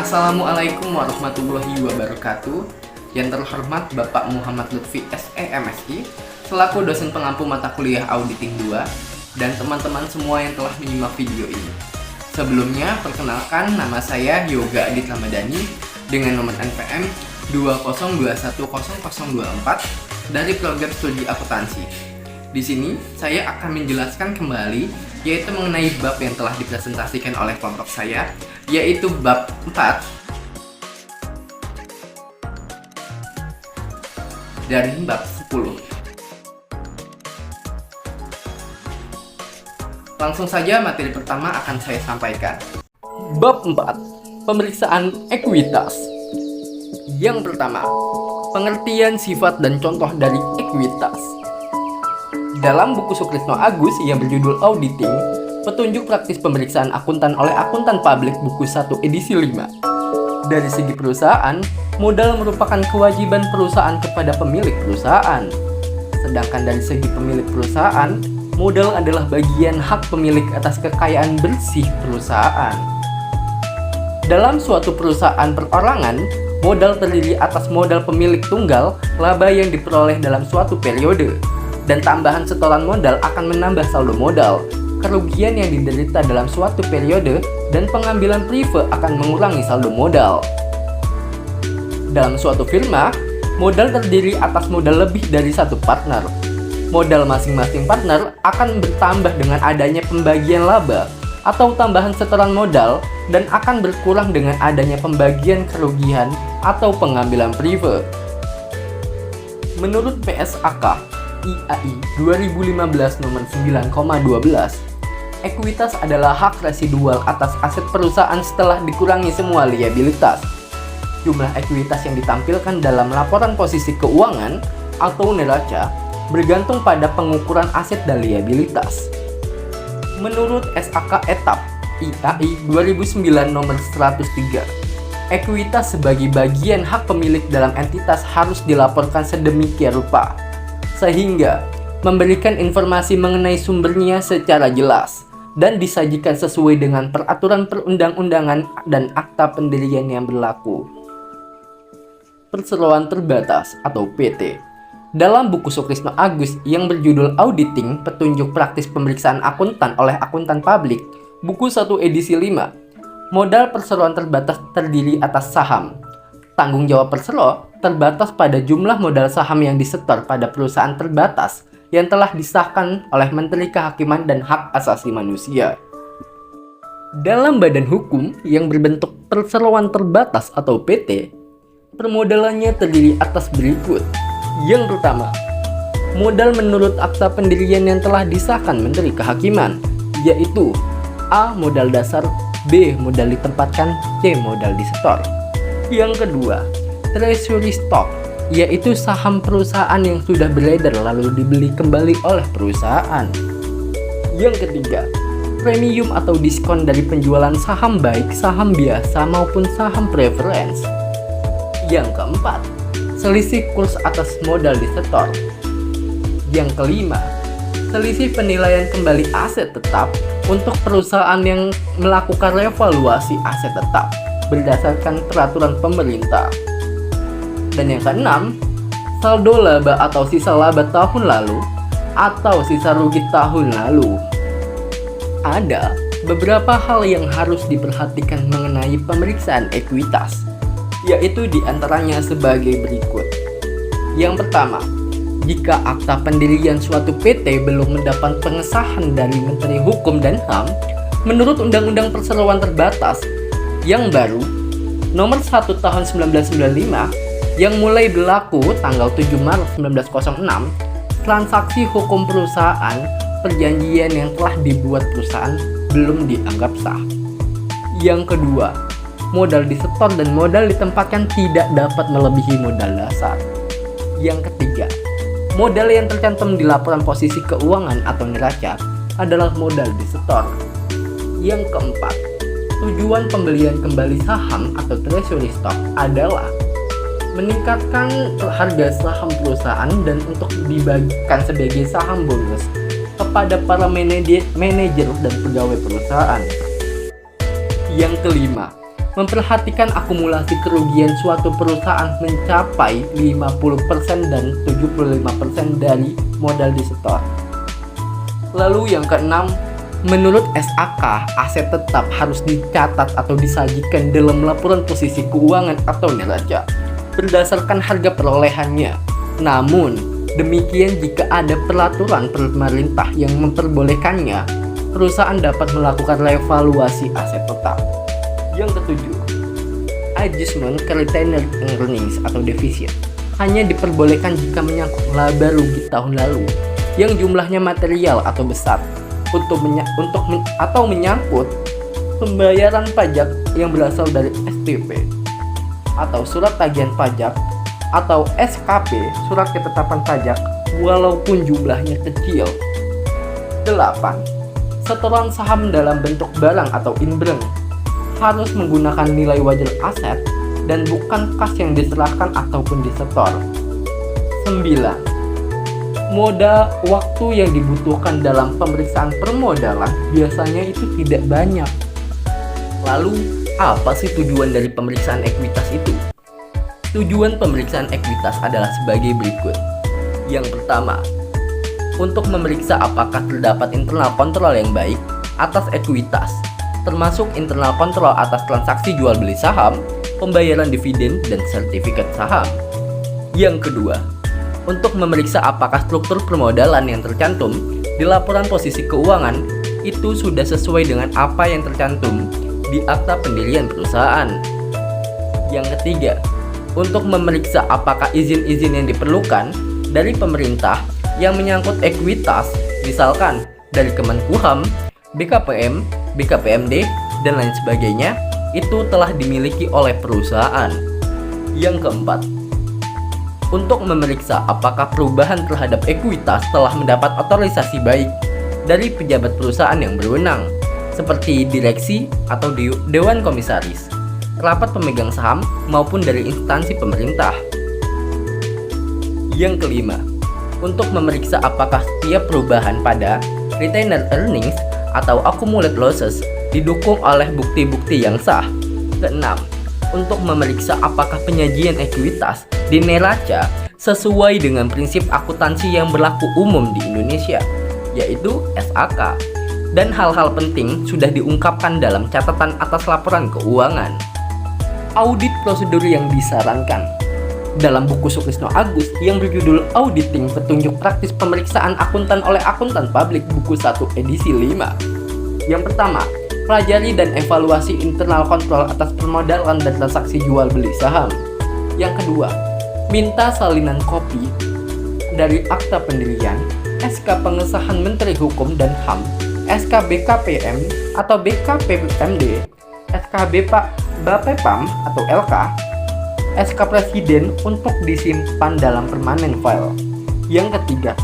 Assalamualaikum warahmatullahi wabarakatuh. Yang terhormat Bapak Muhammad Lutfi SE MSI selaku dosen pengampu mata kuliah Auditing 2 dan teman-teman semua yang telah menyimak video ini. Sebelumnya, perkenalkan nama saya Yoga Adit Ramadhani dengan nomor NPM 2021004 dari program studi akuntansi. Di sini, saya akan menjelaskan kembali yaitu mengenai bab yang telah dipresentasikan oleh kelompok saya, yaitu bab 4 dari bab 10. Langsung saja materi pertama akan saya sampaikan. Bab 4, pemeriksaan ekuitas. Yang pertama, pengertian sifat dan contoh dari ekuitas. Dalam buku Sukrisno Agus yang berjudul Auditing, petunjuk praktis pemeriksaan akuntan oleh akuntan publik buku 1 edisi 5. Dari segi perusahaan, modal merupakan kewajiban perusahaan kepada pemilik perusahaan. Sedangkan dari segi pemilik perusahaan, modal adalah bagian hak pemilik atas kekayaan bersih perusahaan. Dalam suatu perusahaan perorangan, modal terdiri atas modal pemilik tunggal, laba yang diperoleh dalam suatu periode, dan tambahan setoran modal akan menambah saldo modal, kerugian yang diderita dalam suatu periode, dan pengambilan prive akan mengurangi saldo modal. Dalam suatu firma, modal terdiri atas modal lebih dari satu partner. Modal masing-masing partner akan bertambah dengan adanya pembagian laba atau tambahan setoran modal dan akan berkurang dengan adanya pembagian kerugian atau pengambilan prive. Menurut PSAK IAI 2015 nomor 9,12, ekuitas adalah hak residual atas aset perusahaan setelah dikurangi semua liabilitas. Jumlah ekuitas yang ditampilkan dalam laporan posisi keuangan atau neraca bergantung pada pengukuran aset dan liabilitas. Menurut SAK Etap IAI 2009 nomor 103, ekuitas sebagai bagian hak pemilik dalam entitas harus dilaporkan sedemikian rupa, sehingga memberikan informasi mengenai sumbernya secara jelas dan disajikan sesuai dengan peraturan perundang-undangan dan akta pendirian yang berlaku. Perseroan terbatas atau PT. Dalam buku Sukrisno Agus yang berjudul Auditing, petunjuk praktis pemeriksaan akuntan oleh akuntan publik, buku 1 edisi 5, modal perseroan terbatas terdiri atas saham. Tanggung jawab persero terbatas pada jumlah modal saham yang disetor pada perusahaan terbatas yang telah disahkan oleh Menteri Kehakiman dan Hak Asasi Manusia. Dalam badan hukum yang berbentuk perseroan terbatas atau PT, permodalannya terdiri atas berikut. Yang pertama, modal menurut akta pendirian yang telah disahkan Menteri Kehakiman, yaitu A. Modal dasar, B. Modal ditempatkan, C. Modal disetor. Yang kedua, treasury stock, yaitu saham perusahaan yang sudah beredar lalu dibeli kembali oleh perusahaan. Yang ketiga, premium atau diskon dari penjualan saham baik saham biasa maupun saham preference. Yang keempat, selisih kurs atas modal disetor. Yang kelima, selisih penilaian kembali aset tetap untuk perusahaan yang melakukan revaluasi aset tetap berdasarkan peraturan pemerintah. Dan yang keenam, saldo laba atau sisa laba tahun lalu atau sisa rugi tahun lalu. Ada beberapa hal yang harus diperhatikan mengenai pemeriksaan ekuitas, yaitu diantaranya sebagai berikut. Yang pertama, jika akta pendirian suatu PT belum mendapat pengesahan dari Menteri Hukum dan HAM menurut Undang-Undang Perseroan Terbatas yang baru nomor 1 tahun 1995 yang mulai berlaku tanggal 7 Maret 1906, transaksi hukum perusahaan perjanjian yang telah dibuat perusahaan belum dianggap sah. Yang kedua, modal disetor dan modal ditempatkan tidak dapat melebihi modal dasar. Yang ketiga, modal yang tercantum di laporan posisi keuangan atau neraca adalah modal disetor. Yang keempat, tujuan pembelian kembali saham atau treasury stock adalah meningkatkan harga saham perusahaan dan untuk dibagikan sebagai saham bonus kepada para manajer dan pegawai perusahaan. Yang kelima, memperhatikan akumulasi kerugian suatu perusahaan mencapai 50% dan 75% dari modal disetor. Lalu yang keenam, menurut SAK, aset tetap harus dicatat atau disajikan dalam laporan posisi keuangan atau neraca berdasarkan harga perolehannya. Namun, demikian jika ada peraturan pemerintah yang memperbolehkannya, perusahaan dapat melakukan revaluasi aset tetap. Yang ketujuh, adjustment ke retained earnings atau defisit hanya diperbolehkan jika menyangkut laba rugi tahun lalu yang jumlahnya material atau besar atau menyangkut pembayaran pajak yang berasal dari STP atau surat tagihan pajak atau SKP, surat ketetapan pajak, walaupun jumlahnya kecil. 8. Setoran saham dalam bentuk barang atau inbreng harus menggunakan nilai wajar aset dan bukan kas yang diserahkan ataupun disetor. 9. Modal waktu yang dibutuhkan dalam pemeriksaan permodalan biasanya itu tidak banyak. Lalu, apa sih tujuan dari pemeriksaan ekuitas itu? Tujuan pemeriksaan ekuitas adalah sebagai berikut. Yang pertama, untuk memeriksa apakah terdapat internal kontrol yang baik atas ekuitas, termasuk internal kontrol atas transaksi jual beli saham, pembayaran dividen, dan sertifikat saham. Yang kedua, untuk memeriksa apakah struktur permodalan yang tercantum di laporan posisi keuangan itu sudah sesuai dengan apa yang tercantum di akta pendirian perusahaan. Yang ketiga, untuk memeriksa apakah izin-izin yang diperlukan dari pemerintah yang menyangkut ekuitas, misalkan dari Kemenkumham, BKPM, BKPMD, dan lain sebagainya, itu telah dimiliki oleh perusahaan. Yang keempat, untuk memeriksa apakah perubahan terhadap ekuitas telah mendapat otorisasi baik dari pejabat perusahaan yang berwenang, seperti direksi atau dewan komisaris, rapat pemegang saham, maupun dari instansi pemerintah. Yang kelima, untuk memeriksa apakah setiap perubahan pada retained earnings atau accumulated losses didukung oleh bukti-bukti yang sah. Keenam, untuk memeriksa apakah penyajian ekuitas di neraca sesuai dengan prinsip akuntansi yang berlaku umum di Indonesia, yaitu SAK, dan hal-hal penting sudah diungkapkan dalam catatan atas laporan keuangan. Audit prosedur yang disarankan dalam buku Sukrisno Agus yang berjudul Auditing Petunjuk Praktis Pemeriksaan Akuntan oleh Akuntan Publik, buku 1 edisi 5. Yang pertama, pelajari dan evaluasi internal kontrol atas permodalan dan transaksi jual beli saham. Yang kedua, minta salinan kopi dari akta pendirian, SK pengesahan Menteri Hukum dan HAM, SK BKPM atau BKPMD, SK Bapepam atau LK, SK Presiden untuk disimpan dalam permanen file. Yang ketiga,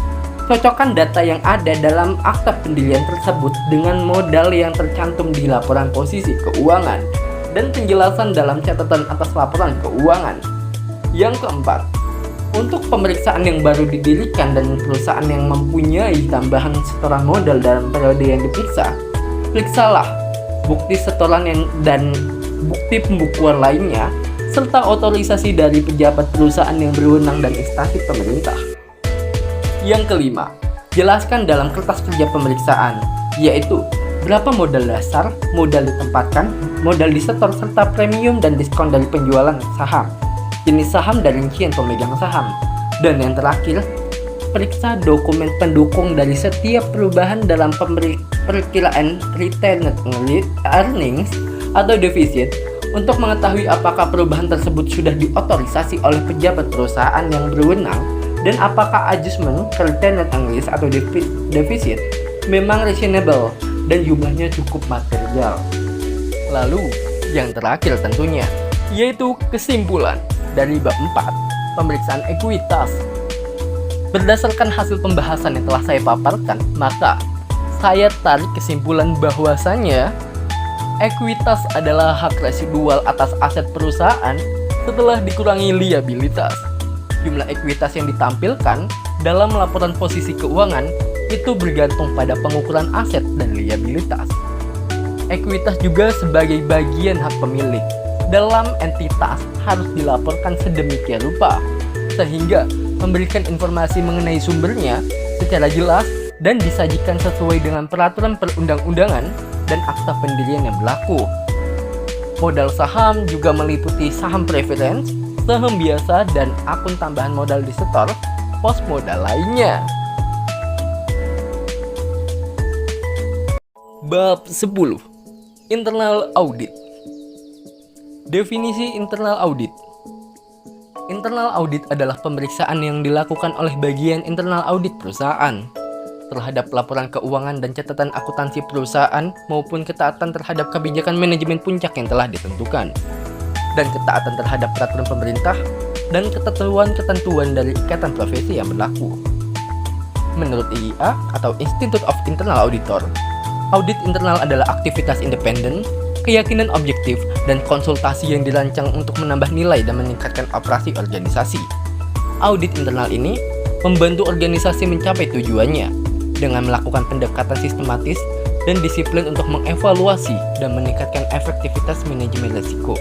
cocokkan data yang ada dalam akta pendirian tersebut dengan modal yang tercantum di laporan posisi keuangan dan penjelasan dalam catatan atas laporan keuangan. Yang keempat, untuk pemeriksaan yang baru didirikan dan perusahaan yang mempunyai tambahan setoran modal dalam periode yang diperiksa, periksalah bukti setoran dan bukti pembukuan lainnya serta otorisasi dari pejabat perusahaan yang berwenang dan instansi pemerintah. Yang kelima, jelaskan dalam kertas kerja pemeriksaan, yaitu berapa modal dasar, modal ditempatkan, modal disetor, serta premium dan diskon dari penjualan saham, jenis saham dan rincian pemegang saham. Dan yang terakhir, periksa dokumen pendukung dari setiap perubahan dalam perkiraan retained earnings atau defisit untuk mengetahui apakah perubahan tersebut sudah diotorisasi oleh pejabat perusahaan yang berwenang dan apakah adjustment ke retained earnings atau defisit memang reasonable dan jumlahnya cukup material. Lalu, yang terakhir tentunya, yaitu kesimpulan dari bab 4, pemeriksaan ekuitas. Berdasarkan hasil pembahasan yang telah saya paparkan, maka saya tarik kesimpulan bahwasannya ekuitas adalah hak residual atas aset perusahaan setelah dikurangi liabilitas. Jumlah ekuitas yang ditampilkan dalam laporan posisi keuangan itu bergantung pada pengukuran aset dan liabilitas. Ekuitas juga sebagai bagian hak pemilik dalam entitas harus dilaporkan sedemikian rupa, sehingga memberikan informasi mengenai sumbernya secara jelas dan disajikan sesuai dengan peraturan perundang-undangan dan akta pendirian yang berlaku. Modal saham juga meliputi saham preference, saham biasa, dan akun tambahan modal di setor pos modal lainnya. Bab 10. Internal Audit. Definisi internal audit. Internal audit adalah pemeriksaan yang dilakukan oleh bagian internal audit perusahaan terhadap laporan keuangan dan catatan akuntansi perusahaan maupun ketaatan terhadap kebijakan manajemen puncak yang telah ditentukan, dan ketaatan terhadap peraturan pemerintah dan ketentuan-ketentuan dari ikatan profesi yang berlaku. Menurut IIA atau Institute of Internal Auditor, audit internal adalah aktivitas independen, keyakinan objektif, dan konsultasi yang dirancang untuk menambah nilai dan meningkatkan operasi organisasi. Audit internal ini membantu organisasi mencapai tujuannya dengan melakukan pendekatan sistematis dan disiplin untuk mengevaluasi dan meningkatkan efektivitas manajemen risiko,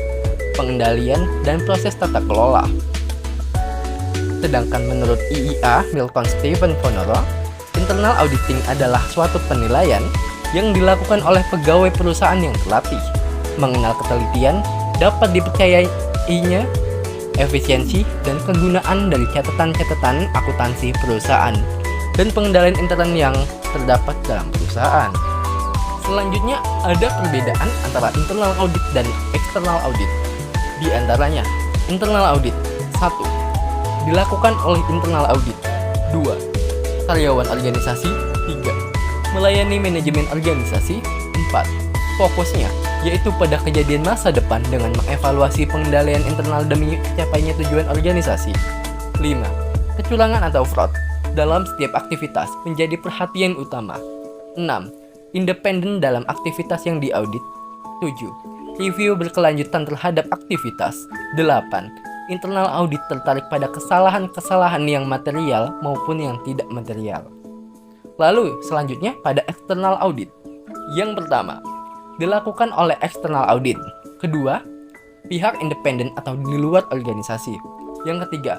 pengendalian, dan proses tata kelola. Sedangkan menurut IIA Milton Stephen Fonoro, internal auditing adalah suatu penilaian yang dilakukan oleh pegawai perusahaan yang terlatih, mengenal ketelitian, dapat dipercayainya, efisiensi, dan kegunaan dari catatan-catatan akuntansi perusahaan, dan pengendalian intern yang terdapat dalam perusahaan. Selanjutnya, ada perbedaan antara internal audit dan external audit. Di antaranya, internal audit 1. Dilakukan oleh internal audit. 2. Karyawan organisasi. 3. Melayani manajemen organisasi. 4. Fokusnya yaitu pada kejadian masa depan dengan mengevaluasi pengendalian internal demi tercapainya tujuan organisasi. 5. Kecurangan atau fraud dalam setiap aktivitas menjadi perhatian utama. 6. Independen dalam aktivitas yang diaudit. 7. Review berkelanjutan terhadap aktivitas. 8. Internal audit tertarik pada kesalahan-kesalahan yang material maupun yang tidak material. Lalu selanjutnya pada external audit. Yang pertama, dilakukan oleh external audit. Kedua, pihak independen atau di luar organisasi. Yang ketiga,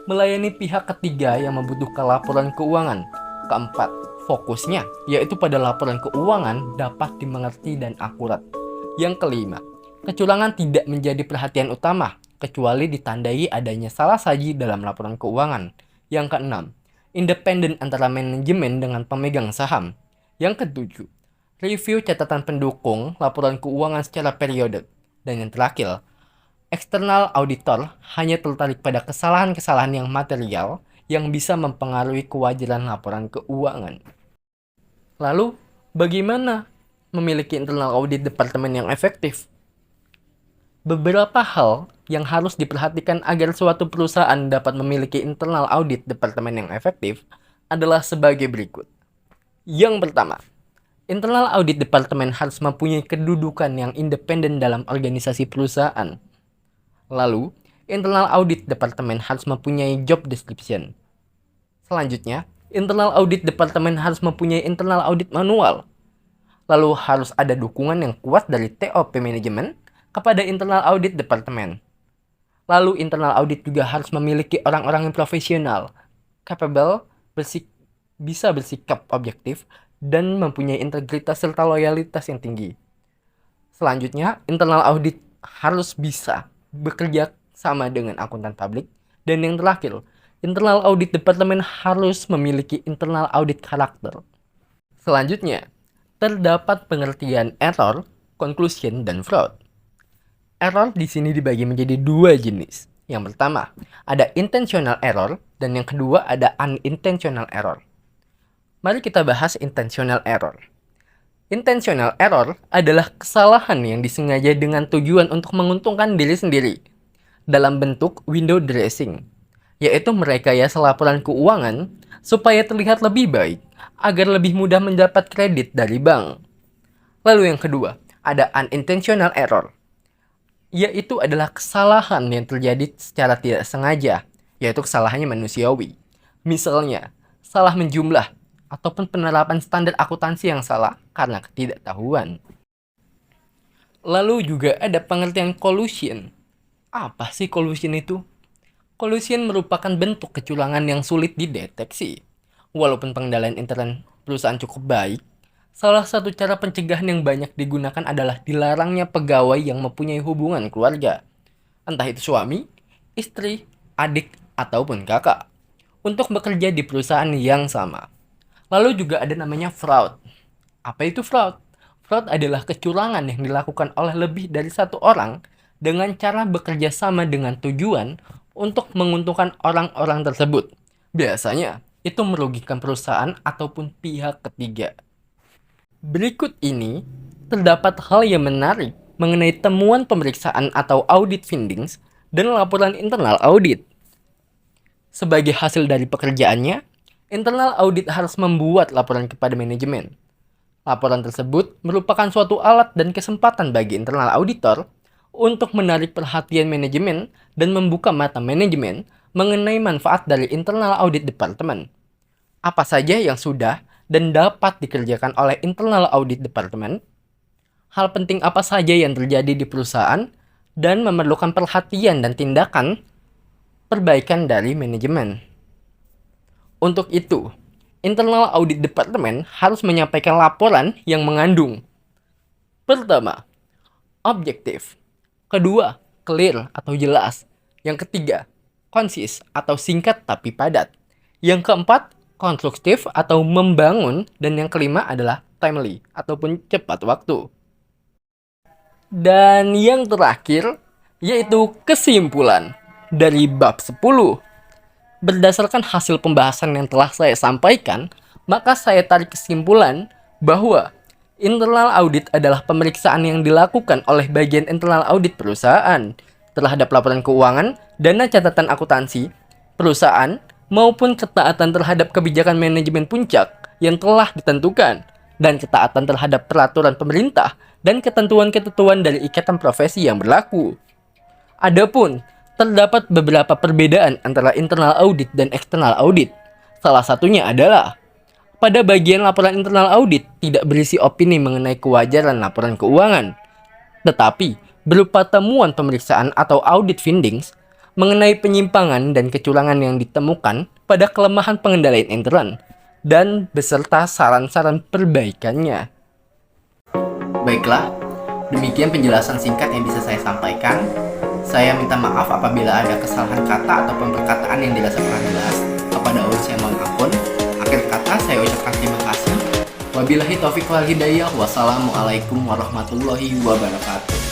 melayani pihak ketiga yang membutuhkan laporan keuangan. Keempat, fokusnya yaitu pada laporan keuangan dapat dimengerti dan akurat. Yang kelima, kecurangan tidak menjadi perhatian utama kecuali ditandai adanya salah saji dalam laporan keuangan. Yang keenam, independen antara manajemen dengan pemegang saham. Yang ketujuh, review catatan pendukung laporan keuangan secara periodik. Dan yang terakhir, external auditor hanya tertarik pada kesalahan-kesalahan yang material yang bisa mempengaruhi kewajaran laporan keuangan. Lalu, bagaimana memiliki internal audit departemen yang efektif? Beberapa hal yang harus diperhatikan agar suatu perusahaan dapat memiliki internal audit departemen yang efektif adalah sebagai berikut. Yang pertama, internal audit departemen harus mempunyai kedudukan yang independen dalam organisasi perusahaan. Lalu, internal audit departemen harus mempunyai job description. Selanjutnya, internal audit departemen harus mempunyai internal audit manual. Lalu harus ada dukungan yang kuat dari TOP manajemen kepada internal audit departemen. Lalu internal audit juga harus memiliki orang-orang yang profesional, capable, bisa bersikap objektif, dan mempunyai integritas serta loyalitas yang tinggi. Selanjutnya, internal audit harus bisa bekerja sama dengan akuntan publik. Dan yang terakhir, internal audit departemen harus memiliki internal audit karakter. Selanjutnya, terdapat pengertian error, conclusion, dan fraud. Error di sini dibagi menjadi dua jenis. Yang pertama, ada intentional error, dan yang kedua ada unintentional error. Mari kita bahas intentional error. Intentional error adalah kesalahan yang disengaja dengan tujuan untuk menguntungkan diri sendiri dalam bentuk window dressing, yaitu merekayasa laporan keuangan supaya terlihat lebih baik agar lebih mudah mendapat kredit dari bank. Lalu yang kedua, ada unintentional error, yaitu adalah kesalahan yang terjadi secara tidak sengaja, yaitu kesalahannya manusiawi. Misalnya, salah menjumlah ataupun penerapan standar akuntansi yang salah karena ketidaktahuan. Lalu juga ada pengertian collusion. Apa sih collusion itu? Collusion merupakan bentuk kecurangan yang sulit dideteksi. Walaupun pengendalian intern perusahaan cukup baik, salah satu cara pencegahan yang banyak digunakan adalah dilarangnya pegawai yang mempunyai hubungan keluarga, entah itu suami, istri, adik, ataupun kakak, untuk bekerja di perusahaan yang sama. Lalu juga ada namanya fraud. Apa itu fraud? Fraud adalah kecurangan yang dilakukan oleh lebih dari satu orang dengan cara bekerja sama dengan tujuan untuk menguntungkan orang-orang tersebut. Biasanya, itu merugikan perusahaan ataupun pihak ketiga. Berikut ini, terdapat hal yang menarik mengenai temuan pemeriksaan atau audit findings dan laporan internal audit. Sebagai hasil dari pekerjaannya, internal audit harus membuat laporan kepada manajemen. Laporan tersebut merupakan suatu alat dan kesempatan bagi internal auditor untuk menarik perhatian manajemen dan membuka mata manajemen mengenai manfaat dari internal audit departemen. Apa saja yang sudah dan dapat dikerjakan oleh internal audit departemen? Hal penting apa saja yang terjadi di perusahaan dan memerlukan perhatian dan tindakan perbaikan dari manajemen. Untuk itu, internal audit departemen harus menyampaikan laporan yang mengandung: pertama, objektif. Kedua, clear atau jelas. Yang ketiga, konsis atau singkat tapi padat. Yang keempat, konstruktif atau membangun. Dan yang kelima adalah timely ataupun cepat waktu. Dan yang terakhir, yaitu kesimpulan dari bab 10. Berdasarkan hasil pembahasan yang telah saya sampaikan, maka saya tarik kesimpulan bahwa internal audit adalah pemeriksaan yang dilakukan oleh bagian internal audit perusahaan terhadap laporan keuangan, dana catatan akuntansi, perusahaan, maupun ketaatan terhadap kebijakan manajemen puncak yang telah ditentukan, dan ketaatan terhadap peraturan pemerintah dan ketentuan-ketentuan dari ikatan profesi yang berlaku. Adapun terdapat beberapa perbedaan antara internal audit dan eksternal audit. Salah satunya adalah pada bagian laporan internal audit tidak berisi opini mengenai kewajaran laporan keuangan, tetapi berupa temuan pemeriksaan atau audit findings mengenai penyimpangan dan kecurangan yang ditemukan pada kelemahan pengendalian intern dan beserta saran-saran perbaikannya. Baiklah, demikian penjelasan singkat yang bisa saya sampaikan. Saya minta maaf apabila ada kesalahan kata ataupun perkataan yang dirasa kurang jelas. Kepada audiens yang mohon ampun. Akhir kata saya ucapkan terima kasih. Wabillahi taufiq wal hidayah. Wassalamualaikum warahmatullahi wabarakatuh.